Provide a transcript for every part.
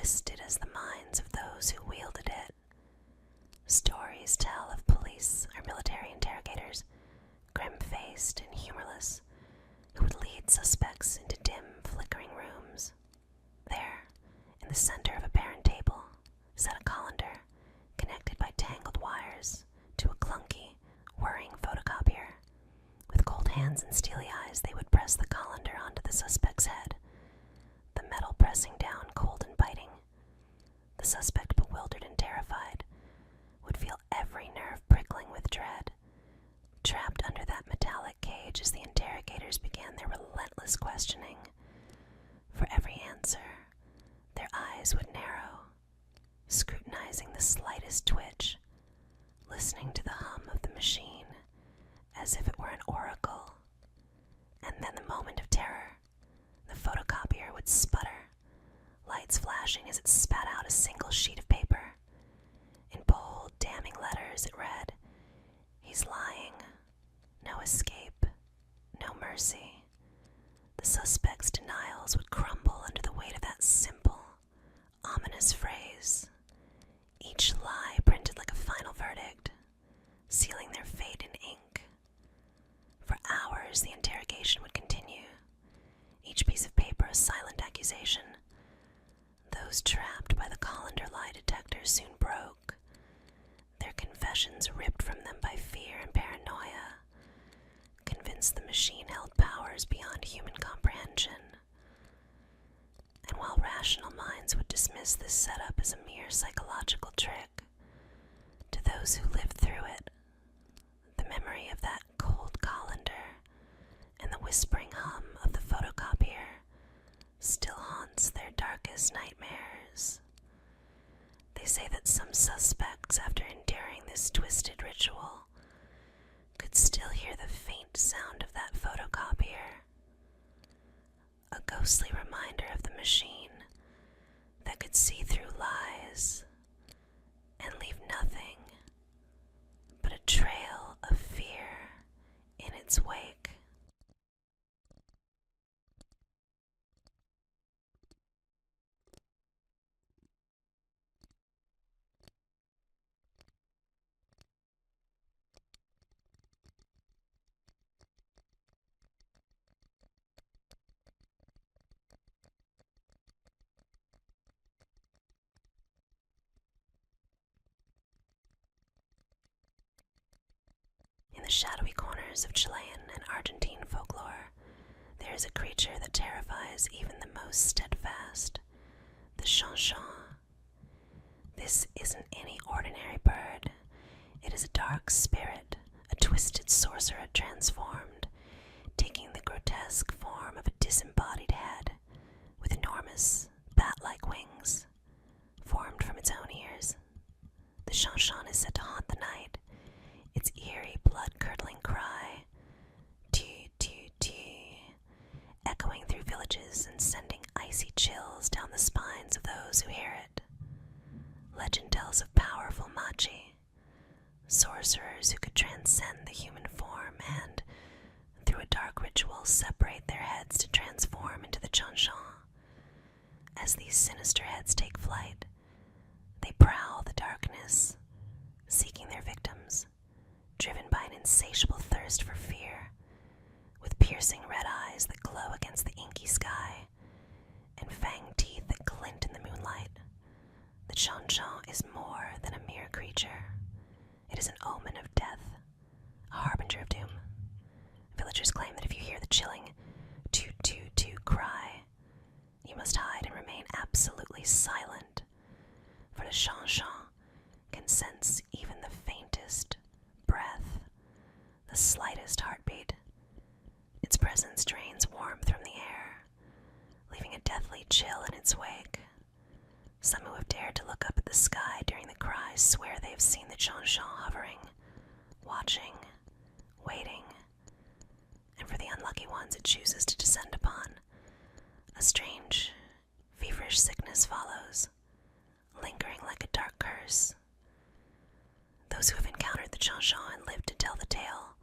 twisted as the minds of those who wielded it. Stories tell of police or military interrogators, grim-faced and humorless, who would lead suspects into dim, flickering rooms. There, in the center of a barren table, sat a colander, connected by tangled wires to a clunky, whirring photocopier. With cold hands and steely eyes, they would press the colander onto the suspect's head, the metal pressing down cold and biting. The suspect, bewildered and terrified, would feel every nerve prickling with dread, trapped under that metallic cage as the interrogators began their relentless questioning. For every answer, their eyes would narrow, scrutinizing the slightest twitch, listening to the hum of the machine as if it were an oracle. And then the moment of terror, the photocopier would sputter, lights flashing as it spat out a single sheet of paper. In bold, damning letters it read, "He's lying. No escape. No mercy." The suspect's denials would crumble under the weight of that simple, ominous phrase, each lie printed like a final verdict, sealing their fate in ink. For hours the interrogation would continue, each piece of paper a silent accusation. Those trapped by the colander lie detector soon broke, their confessions ripped from them by fear and paranoia, convinced the machine held powers beyond human comprehension. And while rational minds would dismiss this setup as a mere psychological trick, to those who lived through it, the memory of that cold colander and the whispering hum of the photocopier still haunts their darkest nightmares. They say that some suspects, after enduring this twisted ritual, could still hear the faint sound of that photocopier, a ghostly reminder of the machine that could see through lies and leave nothing but a trail of fear in its wake. In the shadowy corners of Chilean and Argentine folklore, there is a creature that terrifies even the most steadfast, the chanchon. This isn't any ordinary bird. It is a dark spirit, a twisted sorcerer transformed, taking the grotesque form of a disembodied head with enormous, bat-like wings, formed from its own ears. The chanchon is said to haunt the night, its eerie, blood-curdling cry, "Tee, tee, tee," echoing through villages and sending icy chills down the spines of those who hear it. Legend tells of powerful machi, sorcerers who could transcend the human form and, through a dark ritual, separate their heads to transform into the chanchon. As these sinister heads take flight, they prowl the darkness, seeking their victims, driven by an insatiable thirst for fear, with piercing red eyes that glow against the inky sky, and fanged teeth that glint in the moonlight. The chanchon is more than a mere creature. It is an omen of death, a harbinger of doom. Villagers claim that if you hear the chilling toot toot toot cry, you must hide and remain absolutely silent, for the chanchon can sense even the faintest breath, the slightest heartbeat. Its presence drains warmth from the air, leaving a deathly chill in its wake. Some who have dared to look up at the sky during the cry swear they have seen the chanchon hovering, watching, waiting, and for the unlucky ones it chooses to descend upon. A strange, feverish sickness follows, lingering like a dark curse. Those who have encountered the chanchon and lived to tell the tale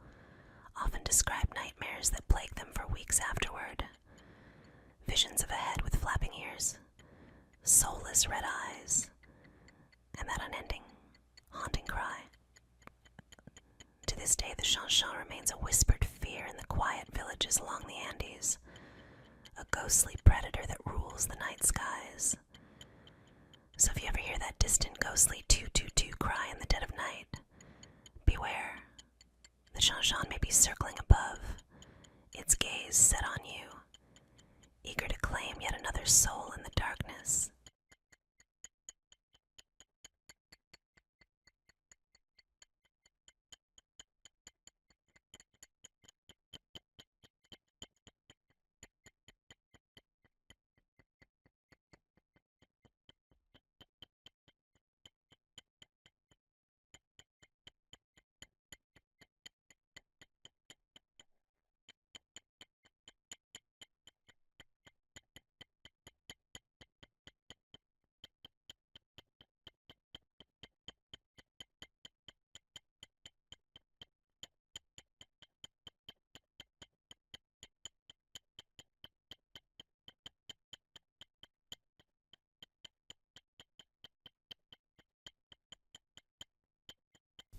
often describe nightmares that plague them for weeks afterward. Visions of a head with flapping ears, soulless red eyes, and that unending, haunting cry. To this day, the Shan remains a whispered fear in the quiet villages along the Andes, a ghostly predator that rules the night skies. So if you ever hear that distant ghostly toot-toot-toot cry in the dead of night, beware. The Shan may be circling above, its gaze set on you, eager to claim yet another soul in the darkness.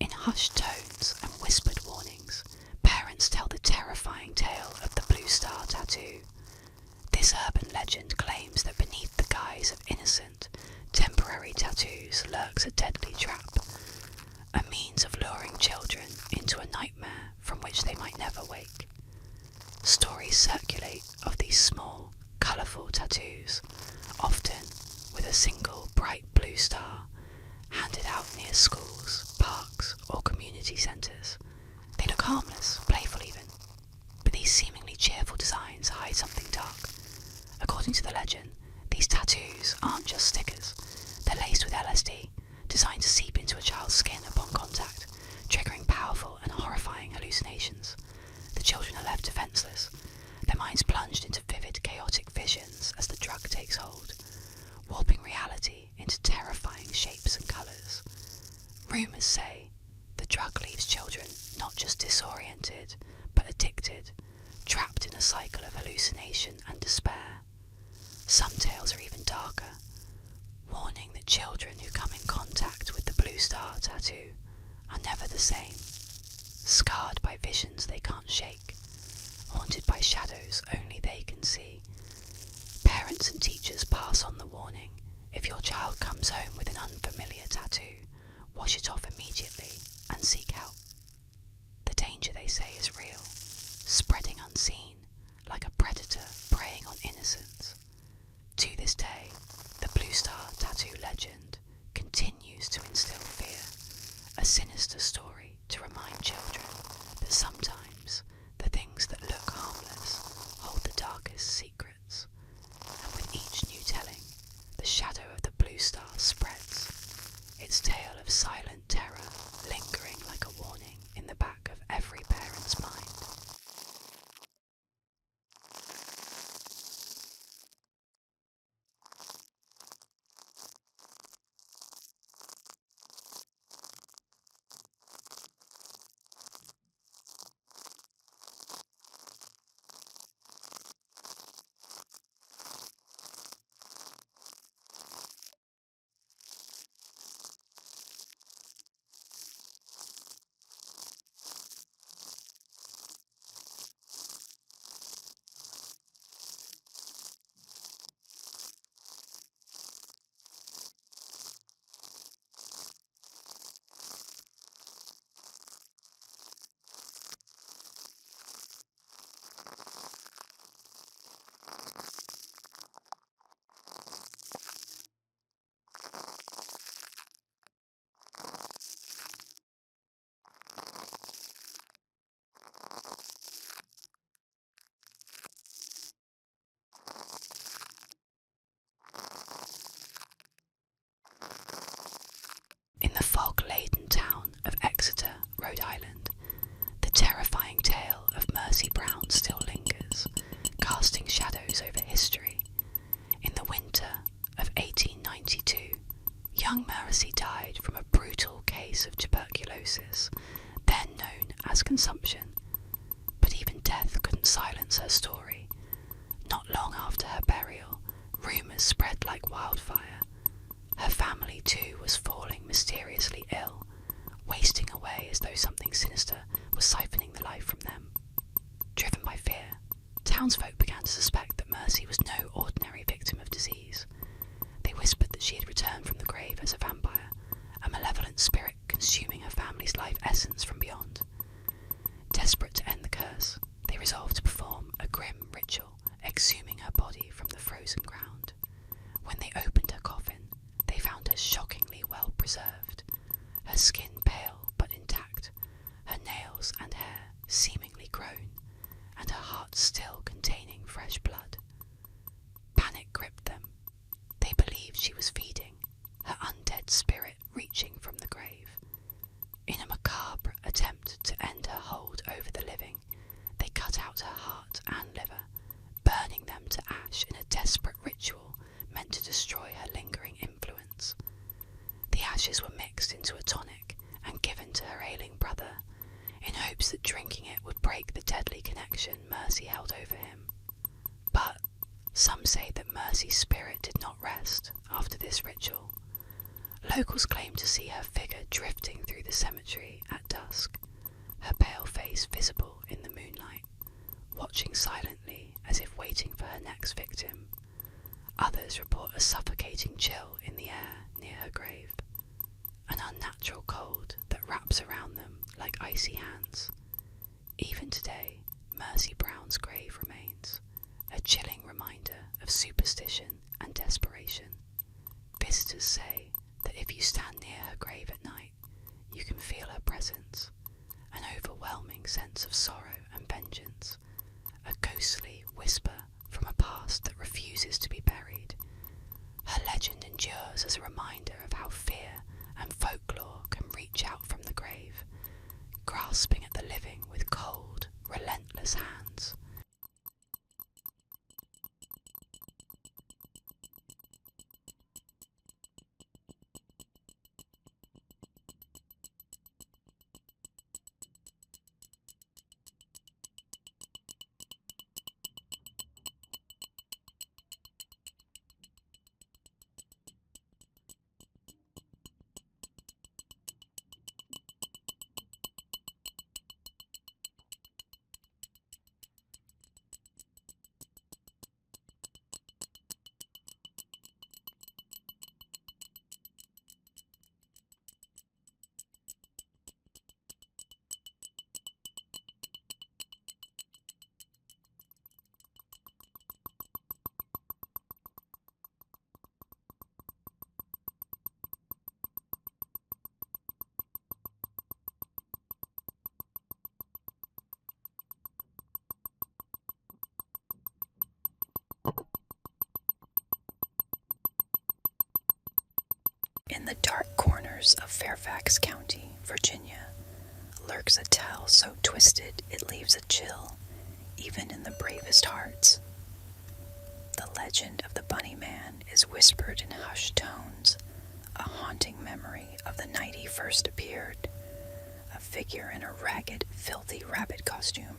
In hushed tones and whispered warnings, parents tell the terrifying tale of the Blue Star tattoo. This urban legend claims that beneath the guise of innocent, temporary tattoos lurks a deadly trap, a means of luring children into a nightmare from which they might never wake. Stories circulate of these small, colourful tattoos, often with a single bright blue star, handed out near schools, parks, or community centres. They look harmless, playful even, but these seemingly cheerful designs hide something dark. According to the legend, these tattoos aren't just stickers. They're laced with LSD, designed to seep into a child's skin upon contact, triggering powerful and horrifying hallucinations. The children are left defenceless, their minds plunged into vivid, chaotic visions as the drug takes hold, warping reality into terrifying shapes and colours. Rumours say the drug leaves children not just disoriented, but addicted, trapped in a cycle of hallucination and despair. Some tales are even darker, warning that children who come in contact with the Blue Star tattoo are never the same, scarred by visions they can't shake, haunted by shadows only they can see. Parents and teachers pass on the warning: if your child comes home with an unfamiliar tattoo, wash it off immediately and seek help. The danger, they say, is real, spreading unseen, like a predator preying on innocence. To this day, the Blue Star tattoo legend continues to instill fear, a sinister story to remind children that sometimes the things that look harmless hold the darkest secrets. And with each new telling, the shadow of the Blue Star spreads, its tale of silent terror lingering like a warning in the back of every parent's mind. In the fog-laden town of Exeter, Rhode Island, the terrifying tale of Mercy Brown still lingers, casting shadows over history. In the winter of 1892, young Mercy died from a brutal case of tuberculosis, then known as consumption. But even death couldn't silence her story. Not long after her burial, rumours spread like wildfire. Her family, too, was falling mysteriously ill, wasting away as though something sinister was siphoning the life from them. Driven by fear, townsfolk began to suspect that Mercy was no ordinary victim of disease. They whispered that she had returned from the grave as a vampire, a malevolent spirit consuming her family's life essence from beyond. Desperate to end the curse, they resolved to perform a grim ritual, exhuming her body from the frozen ground. When they opened her coffin, they found her shockingly well preserved, her skin pale but intact, her nails and hair seemingly grown, and her heart still containing fresh blood. Panic gripped them. They believed she was feeding, her undead spirit reaching from the grave. In a macabre attempt to end her hold over the living, they cut out her heart and liver, burning them to ash in a desperate ritual meant to destroy her lingering influence. The ashes were mixed into a tonic and given to her ailing brother, in hopes that drinking it would break the deadly connection Mercy held over him. But some say that Mercy's spirit did not rest after this ritual. Locals claim to see her figure drifting through the cemetery at dusk, her pale face visible in the moonlight, watching silently as if waiting for her next victim. Others report a suffocating chill in the air near her grave, an unnatural cold that wraps around them like icy hands. Even today, Mercy Brown's grave remains, a chilling reminder of superstition and desperation. Visitors say that if you stand near her grave at night, you can feel her presence, an overwhelming sense of sorrow and vengeance, a ghostly whisper from a past that refuses to be buried. Her legend endures as a reminder of how fear and folklore can reach out from the grave, grasping at the living with cold, relentless hands. In the dark corners of Fairfax County, Virginia, lurks a tale so twisted it leaves a chill, even in the bravest hearts. The legend of the Bunny Man is whispered in hushed tones, a haunting memory of the night he first appeared, a figure in a ragged, filthy rabbit costume,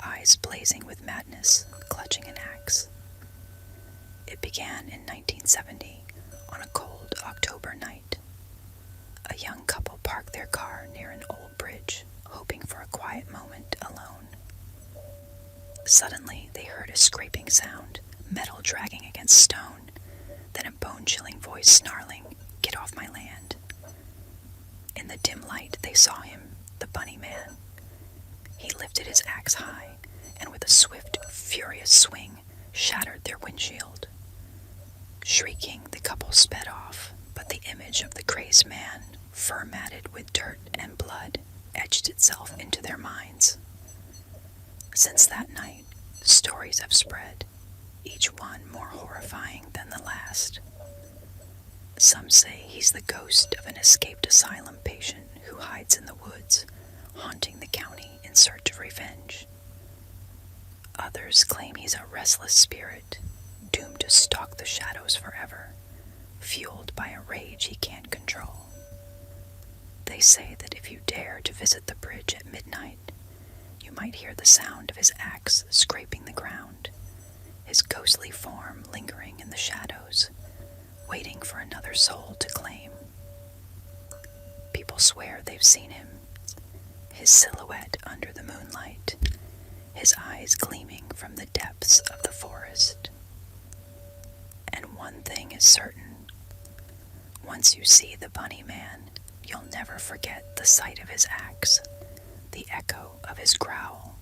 eyes blazing with madness, clutching an axe. It began in 1970, on a cold October night. A young couple parked their car near an old bridge, hoping for a quiet moment alone. Suddenly, they heard a scraping sound, metal dragging against stone, then a bone-chilling voice snarling, "Get off my land." In the dim light, they saw him, the Bunny Man. He lifted his axe high, and with a swift, furious swing, shattered their windshield. Shrieking, the couple sped off, but the image of the crazed man, fur-matted with dirt and blood, etched itself into their minds. Since that night, stories have spread, each one more horrifying than the last. Some say he's the ghost of an escaped asylum patient who hides in the woods, haunting the county in search of revenge. Others claim he's a restless spirit, doomed to stalk the shadows forever, fueled by a rage he can't control. They say that if you dare to visit the bridge at midnight, you might hear the sound of his axe scraping the ground, his ghostly form lingering in the shadows, soul to claim. People swear they've seen him, his silhouette under the moonlight, his eyes gleaming from the depths of the forest. And one thing is certain, once you see the bunny man, you'll never forget the sight of his axe, the echo of his growl,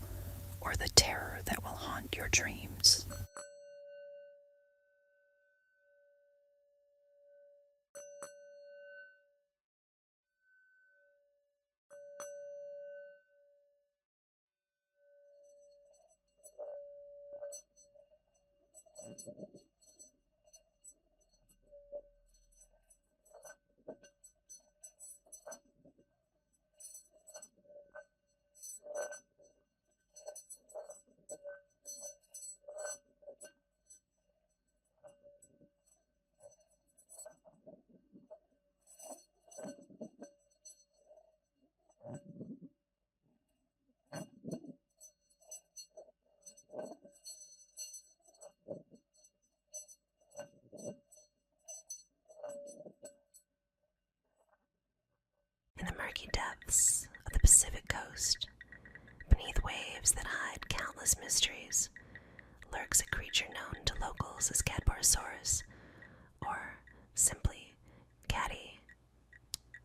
or the terror that will haunt your dreams. In the murky depths of the Pacific coast, beneath waves that hide countless mysteries, lurks a creature known to locals as Cadborosaurus, or simply Caddy.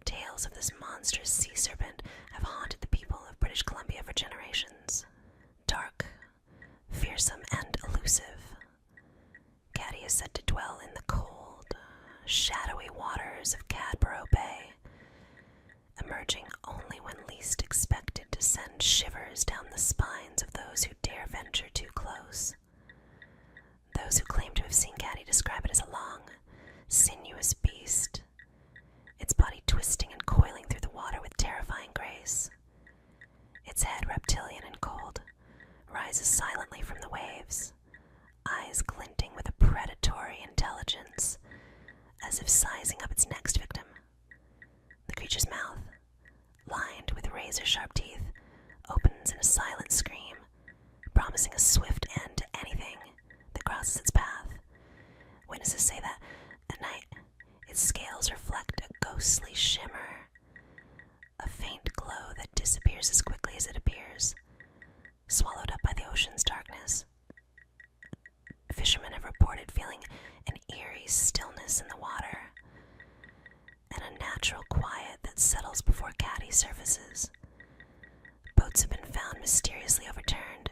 Tales of this monstrous sea serpent have haunted the people of British Columbia for generations. Dark, fearsome, and elusive, Caddy is said to dwell in the cold, shadowy waters of Cadboro Bay, emerging only when least expected to send shivers down the spines of those who dare venture too close. Those who claim to have seen Caddy describe it as a long, sinuous beast, its body twisting and coiling through the water with terrifying grace. Its head, reptilian and cold, rises silently from the waves, eyes glinting with a predatory intelligence, as if sizing up its next victim. The creature's mouth, lined with razor-sharp teeth, opens in a silent scream, promising a swift end to anything that crosses its path. Witnesses say that, at night, its scales reflect a ghostly shimmer, a faint glow that disappears as quickly as it appears, swallowed up by the ocean's darkness. Fishermen have reported feeling an eerie stillness in the water, an unnatural quiet that settles before Caddy surfaces. Boats have been found mysteriously overturned,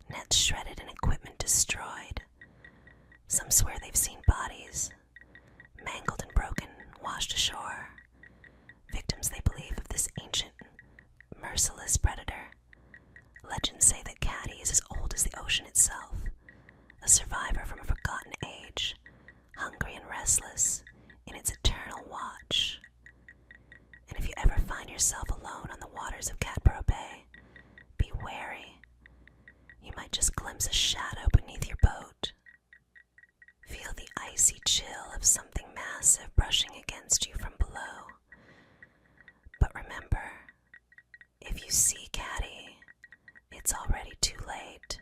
nets shredded and equipment destroyed. Some swear they've seen bodies, mangled and broken, washed ashore, victims they believe of this ancient, merciless predator. Legends say that Caddy is as old as the ocean itself, a survivor from a forgotten age, hungry and restless in its eternal watch. And if you ever find yourself alone on the waters of Cadboro Bay, be wary. You might just glimpse a shadow beneath your boat. Feel the icy chill of something massive brushing against you from below. But remember, if you see Caddy, it's already too late.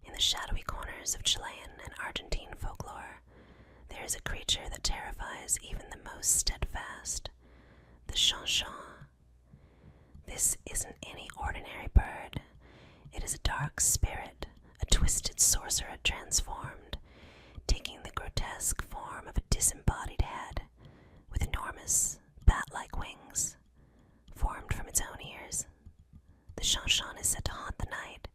In the shadowy corners of Chilean and Argentine folklore, there is a creature that terrifies even the most steadfast, the chanchon. This isn't any ordinary bird. It is a dark spirit, a twisted sorcerer transformed, taking the grotesque form of a disembodied head with enormous, bat-like wings, formed from its own ears. The chanchon is said to haunt the night,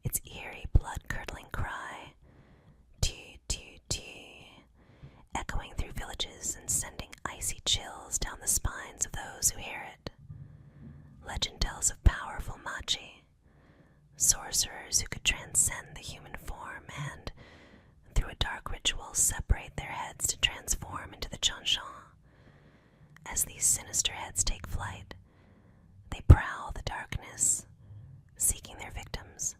its eerie, blood-curdling cry, tee, tee, tee, echoing through villages and sending icy chills chills down the spines of those who hear it. Legend tells of powerful Machi, sorcerers who could transcend the human form and, through a dark ritual, separate their heads to transform into the Chanshan. As these sinister heads take flight, they prowl the darkness, seeking their victims,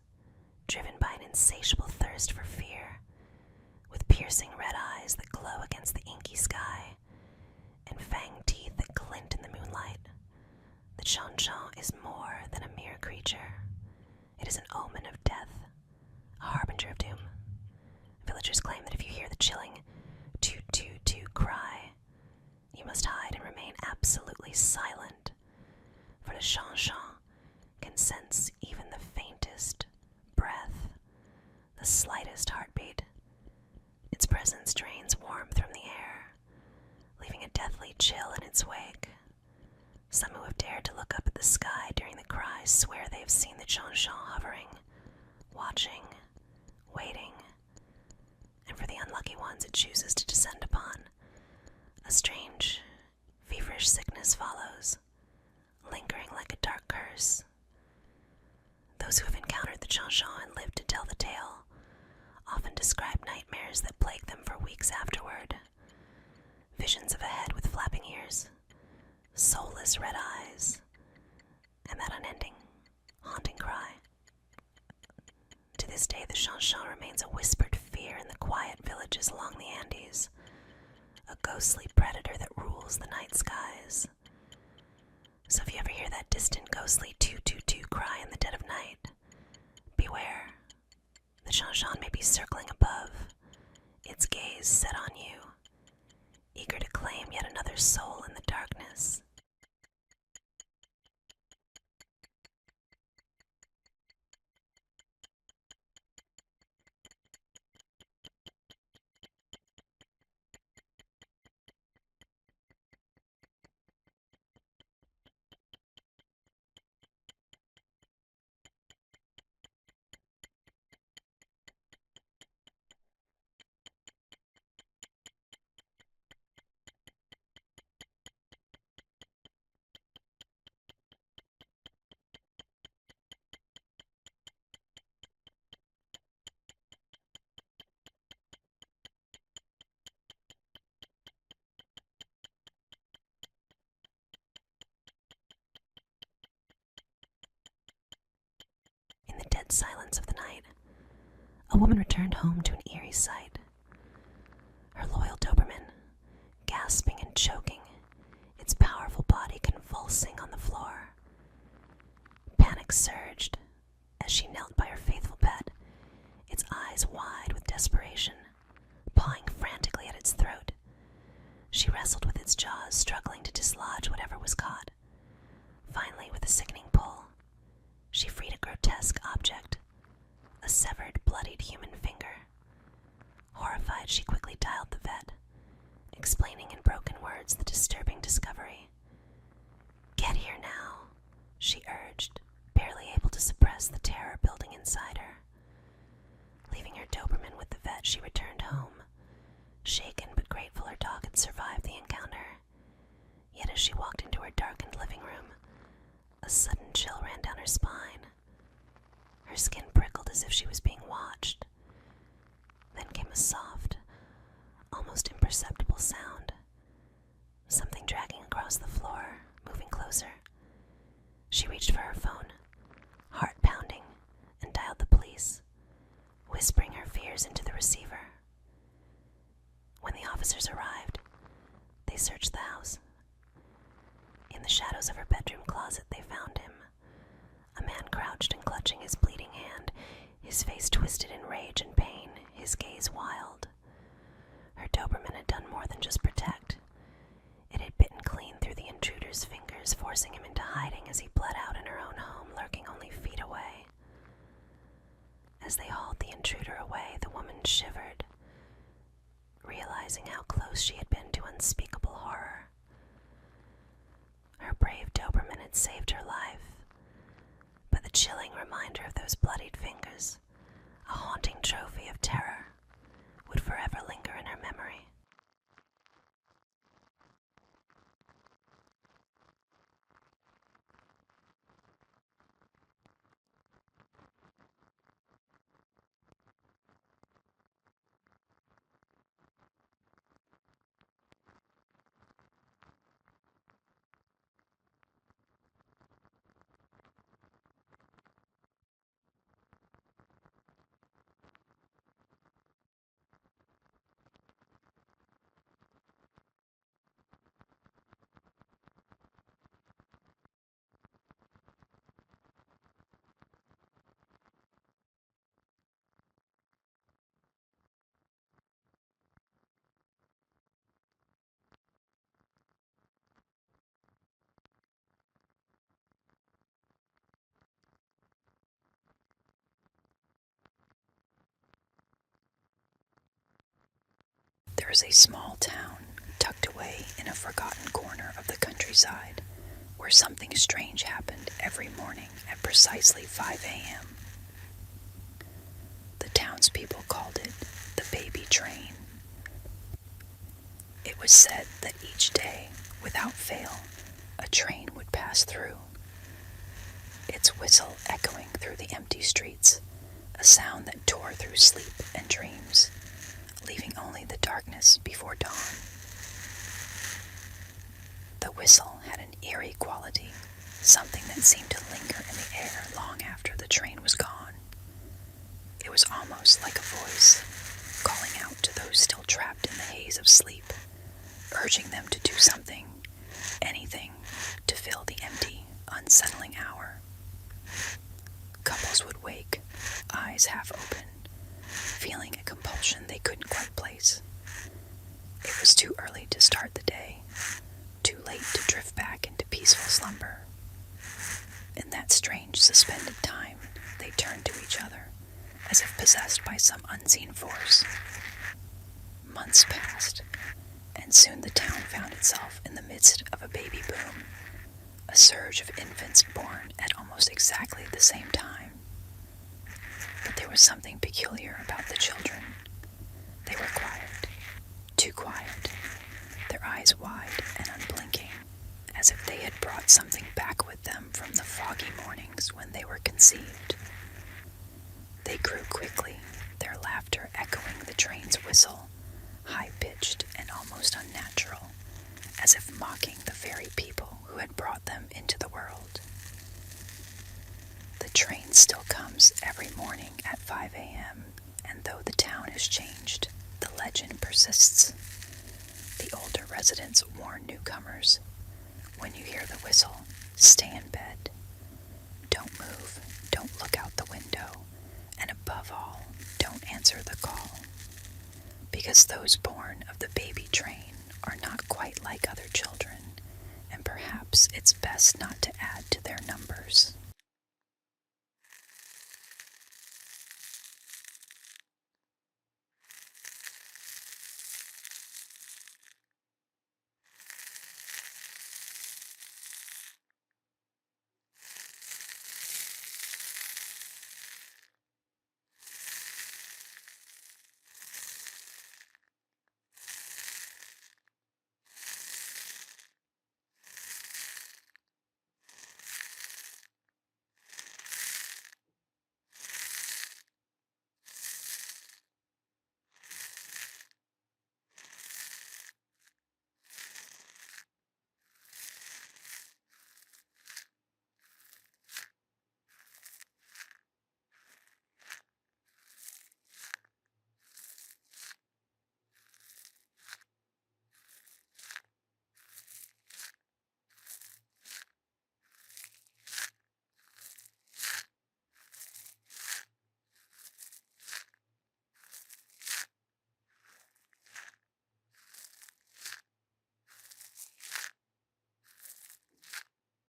driven by an insatiable thirst for fear, with piercing red eyes that glow against the inky sky, and fanged teeth that glint in the moonlight. The Chanshan is more than a mere creature. It is an omen of death, a harbinger of doom. Villagers claim that if you hear the chilling toot toot toot cry, you must hide and remain absolutely silent, for the Chanshan can sense even the faintest breath, the slightest heartbeat. Its presence drains warmth from the air, leaving a deathly chill in its wake. Some who have dared to look up at the sky during the cry swear they have seen the Chanshan hovering, watching, waiting, and for the unlucky ones it chooses to descend upon. A strange, feverish sickness follows, lingering like a dark curse. Those who have encountered the Chanshan and lived to tell the tale often describe nightmares that plague them for weeks afterward. Visions of a head with flapping ears, soulless red eyes, and that unending, haunting cry. To this day, the Chanshan remains a whispered fear in the quiet villages along the Andes, a ghostly predator that rules the night skies. So if you ever hear that distant ghostly toot toot toot cry in the dead of night, beware. The Chanshan may be circling above, its gaze set on you, eager to claim yet another soul in the darkness. In the dead silence of the night, a woman returned home to an eerie sight. Her loyal Doberman, gasping and choking, its powerful body convulsing on the floor. Panic surged as she knelt by her faithful pet, its eyes wide with desperation, pawing frantically at its throat. She wrestled with its jaws, struggling to dislodge whatever was caught. Finally, with a sickening pull, she freed a grotesque object, a severed, bloodied human finger. Horrified, she quickly dialed the vet, explaining in broken words the disturbing discovery. "Get here now," she urged, barely able to suppress the terror building inside her. Leaving her Doberman with the vet, she returned home, shaken but grateful her dog had survived the encounter. Yet as she walked into her darkened living room, a sudden chill ran down her spine. Her skin prickled as if she was being watched. Then came a soft, almost imperceptible sound. Something dragging across the floor, moving closer. She reached for her phone, heart pounding, and dialed the police, whispering her fears into the receiver. When the officers arrived, they searched the house. In the shadows of her bedroom closet, they found him, a man crouched and clutching his bleeding hand, his face twisted in rage and pain, his gaze wild. Her Doberman had done more than just protect. It had bitten clean through the intruder's fingers, forcing him into hiding as he bled out in her own home, lurking only feet away. As they hauled the intruder away, the woman shivered, realizing how close she had been to unspeakable horror. Her brave Doberman had saved her life, but the chilling reminder of those bloodied fingers, a haunting trophy of terror, would forever linger in her memory. was a small town tucked away in a forgotten corner of the countryside where something strange happened every morning at precisely 5 a.m. The townspeople called it the baby train. It was said that each day, without fail, a train would pass through, its whistle echoing through the empty streets, a sound that tore through sleep and dreams, leaving only the darkness before dawn. The whistle had an eerie quality, something that seemed to linger in the air long after the train was gone. It was almost like a voice, calling out to those still trapped in the haze of sleep, urging them to do something, anything, to fill the empty, unsettling hour. Couples would wake, eyes half open, feeling a compulsion they couldn't quite place. It was too early to start the day, too late to drift back into peaceful slumber. In that strange, suspended time, they turned to each other, as if possessed by some unseen force. Months passed, and soon the town found itself in the midst of a baby boom, a surge of infants born at almost exactly the same time. But there was something peculiar about the children. They were quiet, too quiet, their eyes wide and unblinking, as if they had brought something back with them from the foggy mornings when they were conceived. They grew quickly, their laughter echoing the train's whistle, high-pitched and almost unnatural, as if mocking the very people who had brought them into the world. The train still comes every morning at 5 a.m., and though the town has changed, the legend persists. The older residents warn newcomers, when you hear the whistle, stay in bed. Don't move, don't look out the window, and above all, don't answer the call. Because those born of the baby train are not quite like other children, and perhaps it's best not to add to their numbers.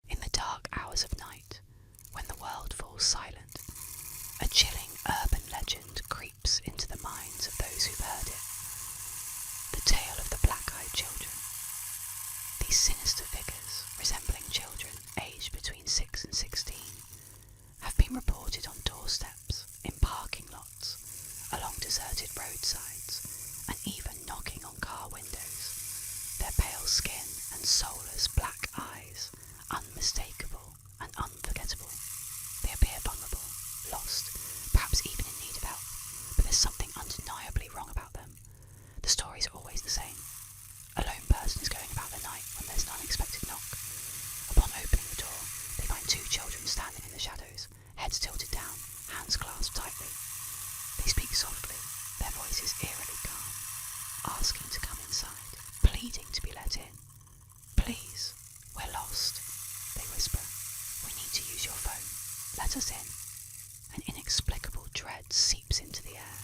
In the dark hours of night, when the world falls silent, a chilling urban legend creeps into the minds of those who've heard it. The tale of the black-eyed children. These sinister figures, resembling children aged between 6 and 16, have been reported on doorsteps, in parking lots, along deserted roadsides, and even knocking on car windows. Their pale skin and soulless black eyes, unmistakable and unforgettable. They appear vulnerable, lost, perhaps even in need of help, but there's something undeniably wrong about them. The stories are always the same. A lone person is going about the night when there's an unexpected knock. Upon opening the door, they find two children standing in the shadows, heads tilted down, hands clasped tightly. They speak softly, their voices eerily calm, asking to come inside, pleading to be let in. Please, we're lost, they whisper. We need to use your phone. Let us in. An inexplicable dread seeps into the air,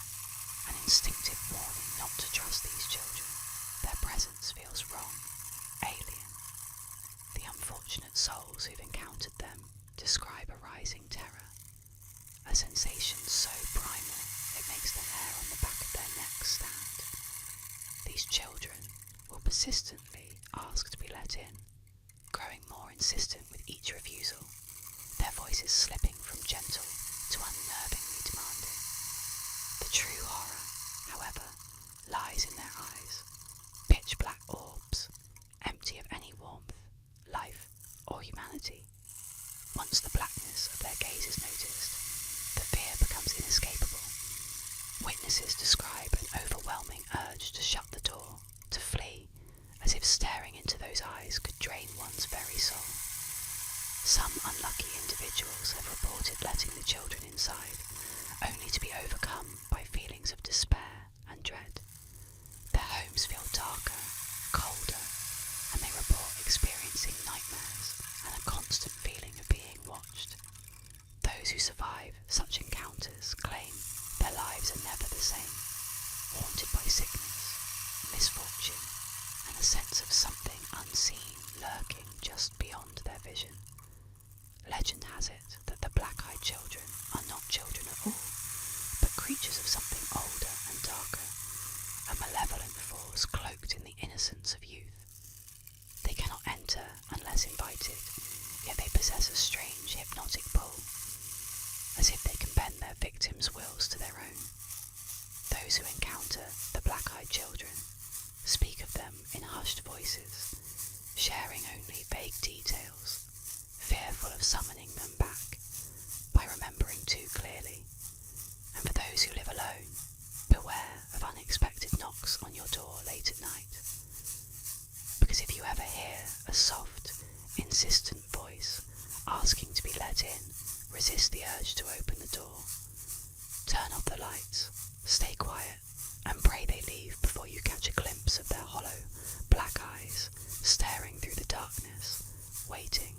an instinctive warning not to trust these children. Their presence feels wrong, alien. The unfortunate souls who've encountered them describe a rising terror, a sensation so primal it makes the hair on the back of their necks stand. The these children will persistently ask to be let in, growing more insistent with each refusal, their voices slipping from gentle to unnervingly demanding. The true horror, however, lies in their eyes, pitch black orbs, empty of any warmth, life, or humanity. Once the blackness of their gaze is noticed, the fear becomes inescapable. Witnesses describe an overwhelming urge to shut the door, to flee, as if staring into those eyes could drain one's very soul. Some unlucky individuals have reported letting the children inside, only to be overcome by feelings of despair and dread. Their homes feel darker, colder, and they report experiencing nightmares and a constant feeling of being watched. Those who survive such encounters claim their lives are never the same, haunted by sickness, misfortune, and a sense of something unseen lurking just beyond their vision. Legend has it that the black-eyed children are not children at all, but creatures of something older and darker, a malevolent force cloaked in the innocence of youth. They cannot enter unless invited, yet they possess a strange hypnotic pull, as if they can bend their victims' wills to their own. Those who encounter the black-eyed children speak of them in hushed voices, sharing only vague details, fearful of summoning them back by remembering too clearly. And for those who live alone, beware of unexpected knocks on your door late at night. Because if you ever hear a soft, insistent voice asking to be let in, resist the urge to open the door. Turn off the lights, stay quiet, and pray they leave before you catch a glimpse of their hollow, black eyes staring through the darkness, waiting.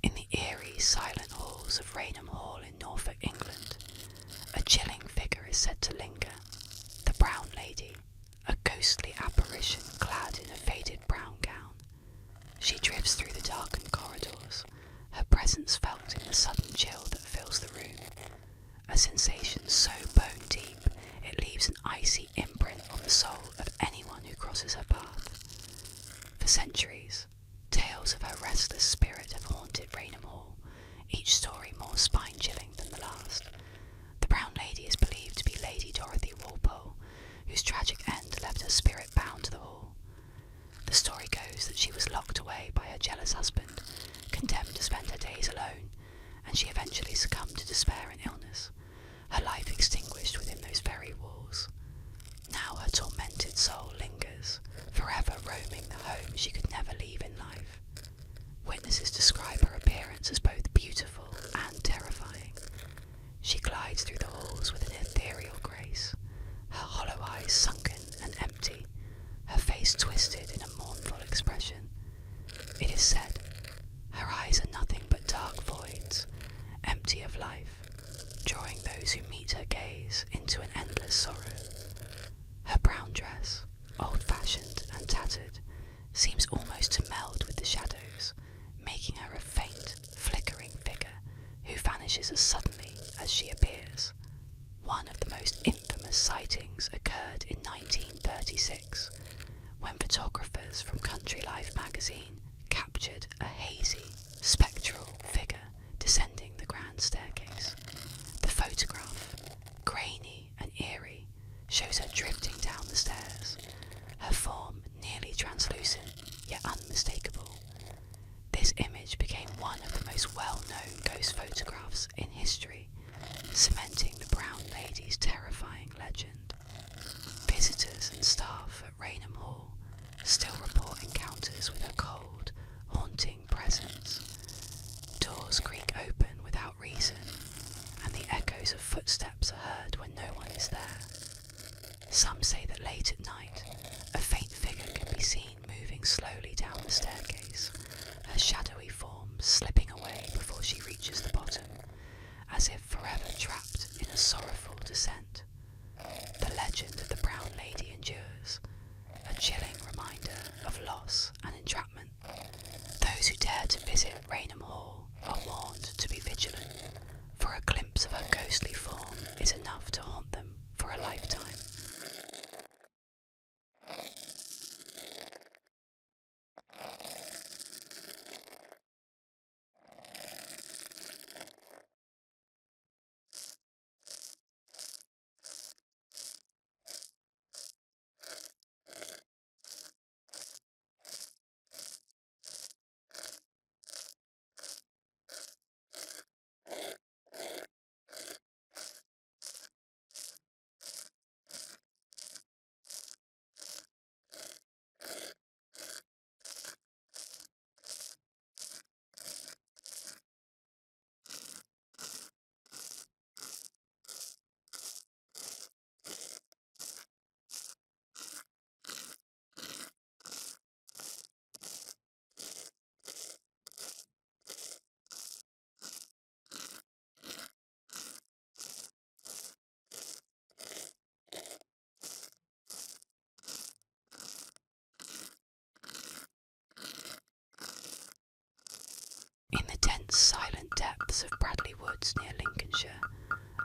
In the eerie, silent halls of Raynham Hall in Norfolk, England, a chilling figure is said to linger. The Brown Lady, a ghostly apparition clad in a faded brown gown. She drifts through the darkened corridors, her presence felt in the sudden chill that fills the room, a sensation so bone deep it leaves an icy imprint on the soul of anyone who crosses her path. For centuries, tales of her restless spirit have haunted Raynham Hall, each story more spine-chilling than the last. The Brown Lady is believed to be Lady Dorothy Walpole, whose tragic end left her spirit bound to the hall. The story goes that she was locked away by her jealous husband, condemned to spend her days alone, and she eventually succumbed to despair and illness, her life extinguished within those very walls. Now her tormented soul lingers, forever roaming the home she could never leave in life. Witnesses describe her appearance as both beautiful and terrifying. She glides through the halls with an ethereal grace, her hollow eyes sunken and empty, her face twisted in a mournful expression. It is said, her eyes are nothing but dark voids, empty of life, 1936, when photographers from Country Life magazine captured a hazy, spectral figure descending the grand staircase. The photograph, grainy and eerie, shows her drifting down the stairs, her form nearly translucent yet unmistakable. This image became one of the most well-known ghost photographs in history, cementing the Brown Lady's terrifying legend. Visitors and staff at Raynham Hall still report encounters with her cold, haunting presence. Doors creak open without reason, and the echoes of footsteps are heard when no one is there. Some say that late at night, a faint figure can be seen moving slowly down the staircase, her shadowy form slipping away before she reaches the bottom, as if forever trapped in a sorrowful descent. The legend of the Brown Lady endures, a chilling reminder of loss and entrapment. Those who dare to visit Raynham Hall are warned to be vigilant, for a glimpse of her ghostly form is enough to haunt them for a lifetime. In the dense, silent depths of Bradley Woods near Lincolnshire,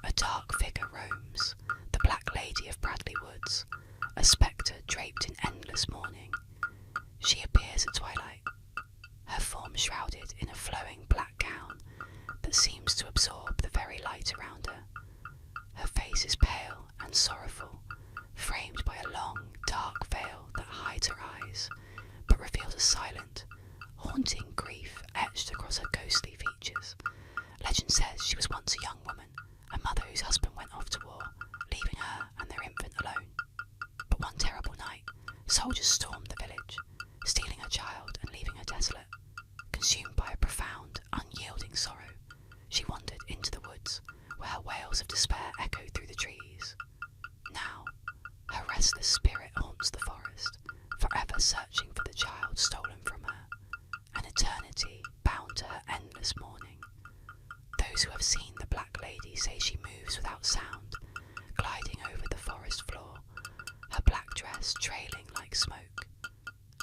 a dark figure roams, the Black Lady of Bradley Woods, a spectre draped in endless mourning. She appears at twilight, her form shrouded in a flowing black gown that seems to absorb the very light around her. Her face is pale and sorrowful, framed by a long, dark veil that hides her eyes, but reveals a silent, haunting grief etched across her ghostly features. Legend says she was once a young woman, a mother whose husband went off to war, leaving her and their infant alone. But one terrible night, soldiers stormed the village, stealing her child and leaving her desolate. Consumed by a profound, unyielding sorrow, she wandered into the woods, where her wails of despair echoed through the trees. Now, her restless spirit haunts the forest, forever searching for the child stolen from her, an eternity bound to her endless mourning. Those who have seen the Black Lady say she moves without sound, gliding over the forest floor, her black dress trailing like smoke.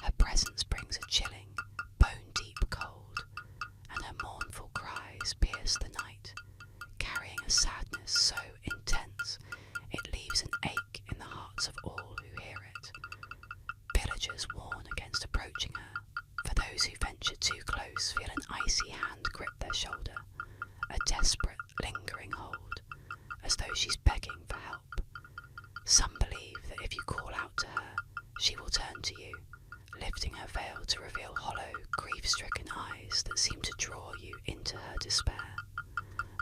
Her presence brings a chilling, bone-deep cold, and her mournful cries pierce the night, carrying a sadness so intense it leaves an ache in the hearts of all who hear it. Villagers warn against approaching her, for those who venture too close feel an icy hand grip their shoulder, a desperate, lingering hold, as though she's begging for help. Some believe that if you call out to her, she will turn to you, lifting her veil to reveal hollow, grief-stricken eyes that seem to draw you into her despair.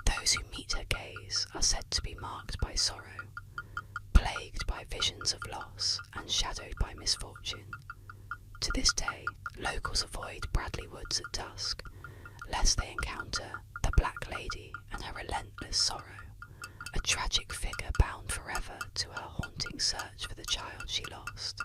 Those who meet her gaze are said to be marked by sorrow, plagued by visions of loss and shadowed by misfortune. To this day, locals avoid Bradley Woods at dusk, lest they encounter the Black Lady and her relentless sorrow, a tragic figure bound forever to her haunting search for the child she lost.